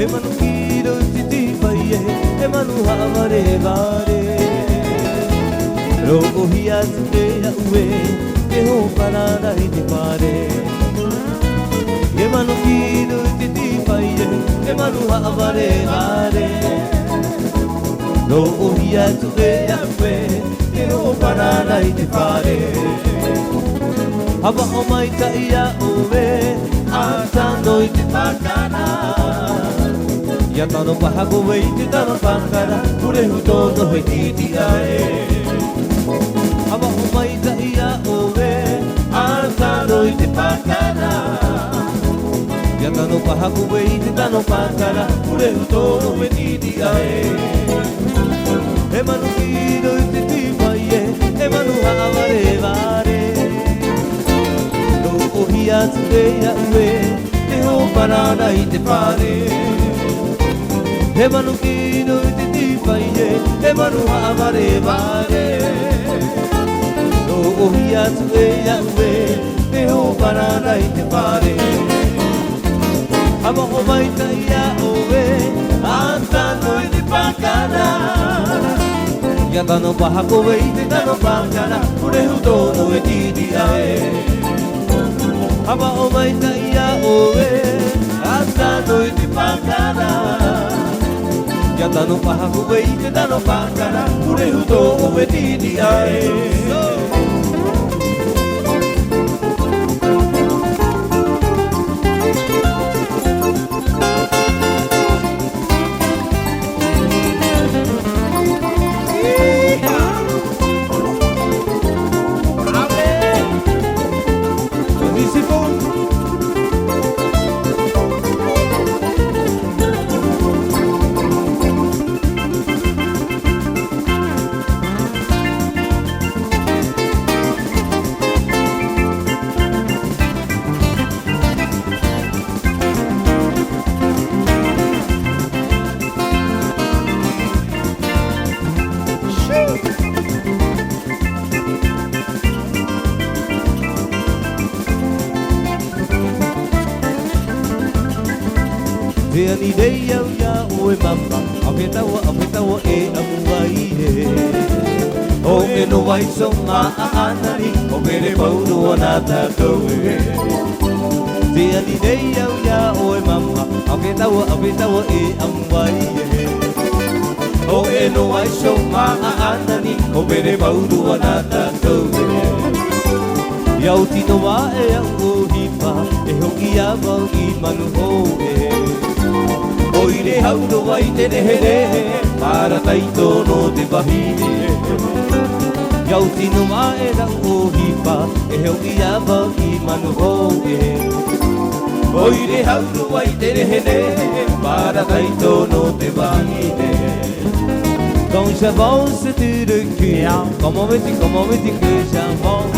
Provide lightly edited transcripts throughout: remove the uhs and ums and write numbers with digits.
e manu kiro titi pai e manu havare vare rogo hia te ue te ho parada i te pare e manu kiro titi pai e manu havare vare rogo hia te ue te ho parada i te pare Hava o mai ta ia oe Atano i te pakana Ia tano pahago wei te tano pakana Pure hutono hoi titi ae Hava o mai ta ia oe Atano i te pakana Ia tano pahago wei te tano pakana Pure hutono hoi titi ae E manu kiro i te tipaie E manu havare vare O hia te ue, te ho parada i te pare He manu kino i te tipai he manu havare vare O hia te ue, te ho parada i te pare Hama o mai ta ia oe, antano i te pakana Ia tano pahako e i te tano pakana, ure hutono e titi ae Hava o mai ta ia oe, atano i te pakana Ia tano pahaku e i te tano pakana, ure huto o e titi ae Te ani rei au ia oe mama Awhetawa e amuai he O me no wai so ngā aanari O mere pauru o nā tātou e Te ani rei au ia oe mama Awhetawa e amuai he O me no wai so ngā aanari O mere pauru o nā tātou e Iau tino wā e au o hipa E hoki a wau i manu ho e Oire hauro wai te rehere Para taito no te wahine Iau tino mā e rau o hipa E heo i awa i manu ho e Oire hauro wai te rehere Para taito no te wahine Quand j'avance tu recules Comment veux-tu que j'avance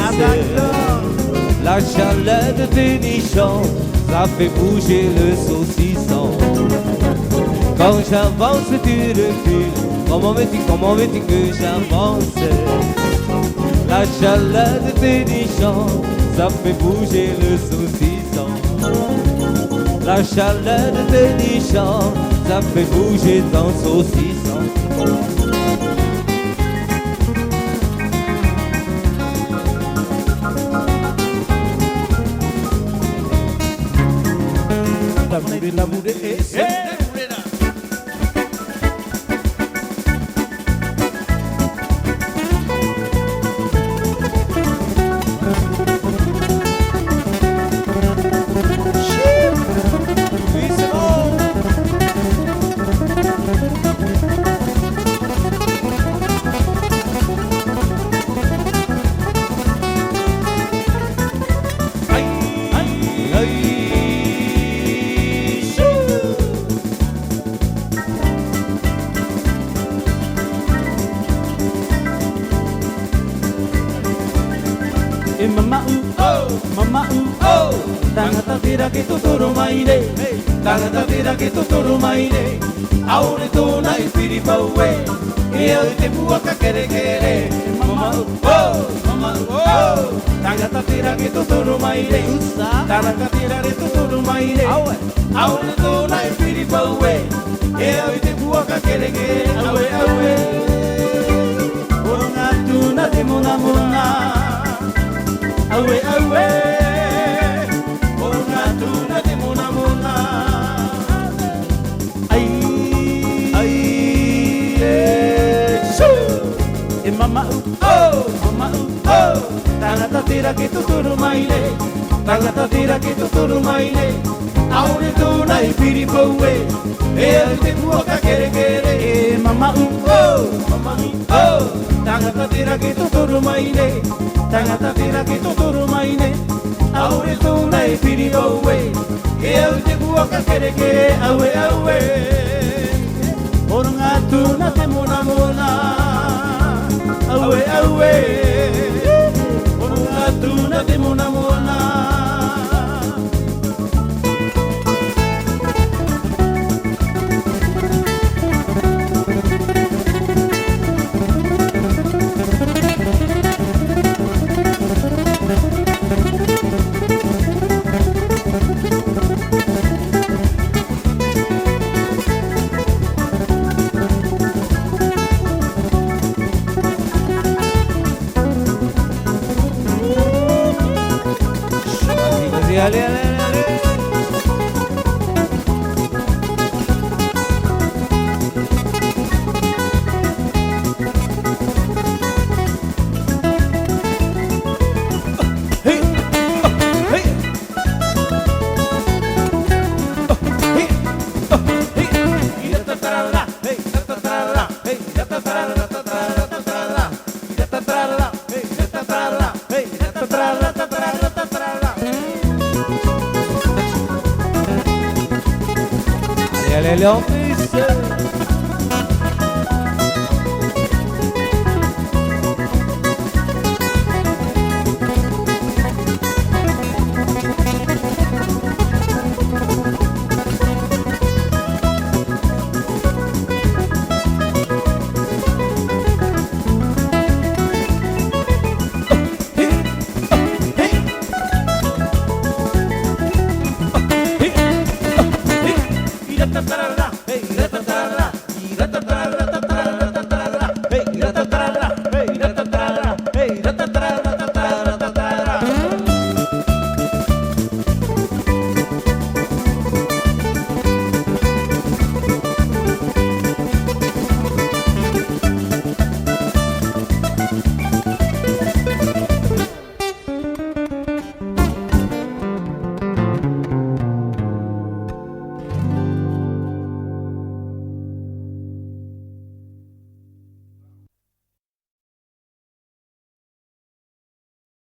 La chaleur de tes nichons Ça fait bouger le saucisson Quand j'avance tu recules Comment veux-tu que j'avance La chaleur de tes nichons Ça fait bouger le saucisson La chaleur de tes nichons Ça fait bouger ton saucisson La mure es Mama oh, tangata tira que tuturo maire Tangata tira ki tuturu mai re Aure tōna I whiri pau e E au te mua ka kere kere Mama oh Tangata tira ki tuturu mai re Tangata tira re tuturu mai re Aure tōna I whiri pau e E au te mua ka kere kere Aue aue Oro ngā tūna te mona mona Aue aue Oro ngā tūna te mona mona Mama oh Tangata tira ki tuturu mai re Tangata tira ki tuturu mai re Aure tōna I whiri pau e E au te pua ka kere kere Mama oh Tangata tira ki tuturu mai re Tangata tira ki tuturu mai re Aure tōna I whiri pau e E au te pua ka kere kere Aue aue Oro ngā tūna te mona mona Aue, aue, oro ngā tūna te mona mona. Ale, ale, ale. Hey, hey. Hey, hey. Itatarala, hey, itatarala, hey, itatarala, itatarala, itatarala, hey, itatarala, hey, itatarala, itatarala. Allez, allez, en plus. Hey,